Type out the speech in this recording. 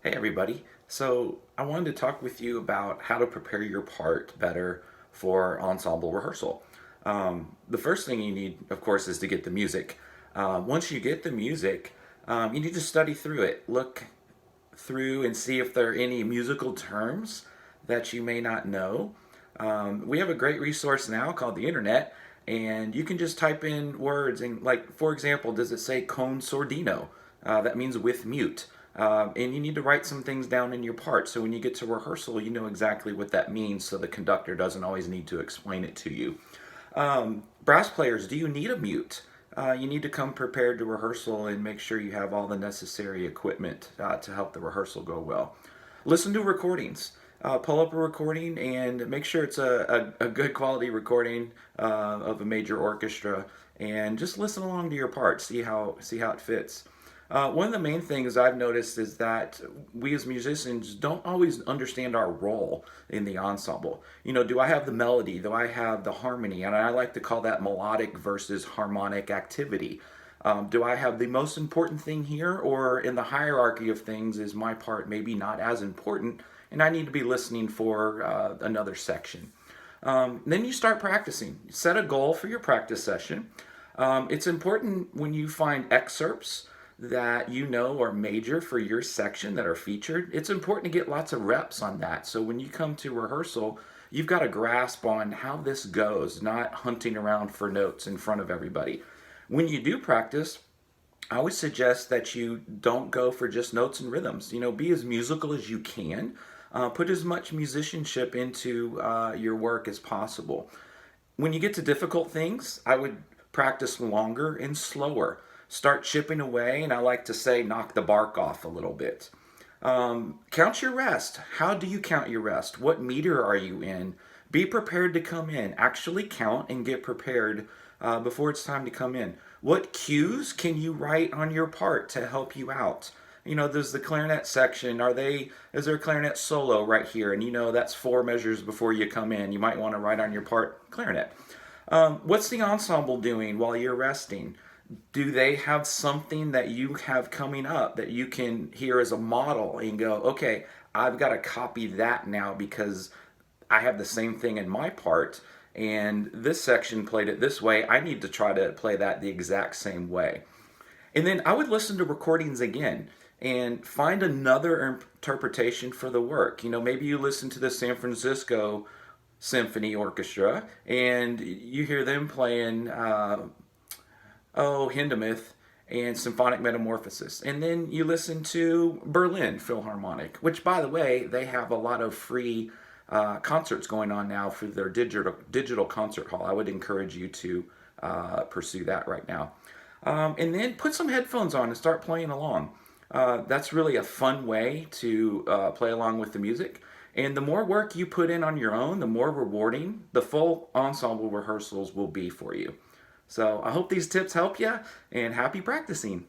Hey everybody. So I wanted to talk with you about how to prepare your part better for ensemble rehearsal. The first thing you need, of course, is to get the music. Once you get the music, you need to study through it. Look through and see if there are any musical terms that you may not know. We have a great resource now called the internet, and you can just type in words and, like, for example, does it say con sordino? That means with mute. And you need to write some things down in your part so when you get to rehearsal, you know exactly what that means so the conductor doesn't always need to explain it to you. Brass players, do you need a mute? You need to come prepared to rehearsal and make sure you have all the necessary equipment to help the rehearsal go well. Listen to recordings. Pull up a recording and make sure it's a good quality recording of a major orchestra, and just listen along to your part. See how it fits. One of the main things I've noticed is that we as musicians don't always understand our role in the ensemble. You know, do I have the melody? Do I have the harmony? And I like to call that melodic versus harmonic activity. Do I have the most important thing here, or in the hierarchy of things, is my part maybe not as important, and I need to be listening for another section? Then you start practicing. Set a goal for your practice session. It's important when you find excerpts that you know are major for your section that are featured. It's important to get lots of reps on that. So when you come to rehearsal, you've got a grasp on how this goes, not hunting around for notes in front of everybody. When you do practice, I would suggest that you don't go for just notes and rhythms. You know, be as musical as you can. Put as much musicianship into your work as possible. When you get to difficult things, I would practice longer and slower. Start chipping away, and I like to say, knock the bark off a little bit. Count your rest. How do you count your rest? What meter are you in? Be prepared to come in. Actually count and get prepared before it's time to come in. What cues can you write on your part to help you out? You know, there's the clarinet section. Is there a clarinet solo right here? And you know that's 4 measures before you come in. You might want to write on your part clarinet. What's the ensemble doing while you're resting? Do they have something that you have coming up that you can hear as a model and go, okay, I've got to copy that now because I have the same thing in my part, and this section played it this way. I need to try to play that the exact same way. And then I would listen to recordings again and find another interpretation for the work. You know, maybe you listen to the San Francisco Symphony Orchestra and you hear them playing Hindemith and Symphonic Metamorphosis. And then you listen to Berlin Philharmonic, which, by the way, they have a lot of free concerts going on now for their digital concert hall. I would encourage you to pursue that right now. And then put some headphones on and start playing along. That's really a fun way to play along with the music. And the more work you put in on your own, the more rewarding the full ensemble rehearsals will be for you. So I hope these tips help you, and happy practicing.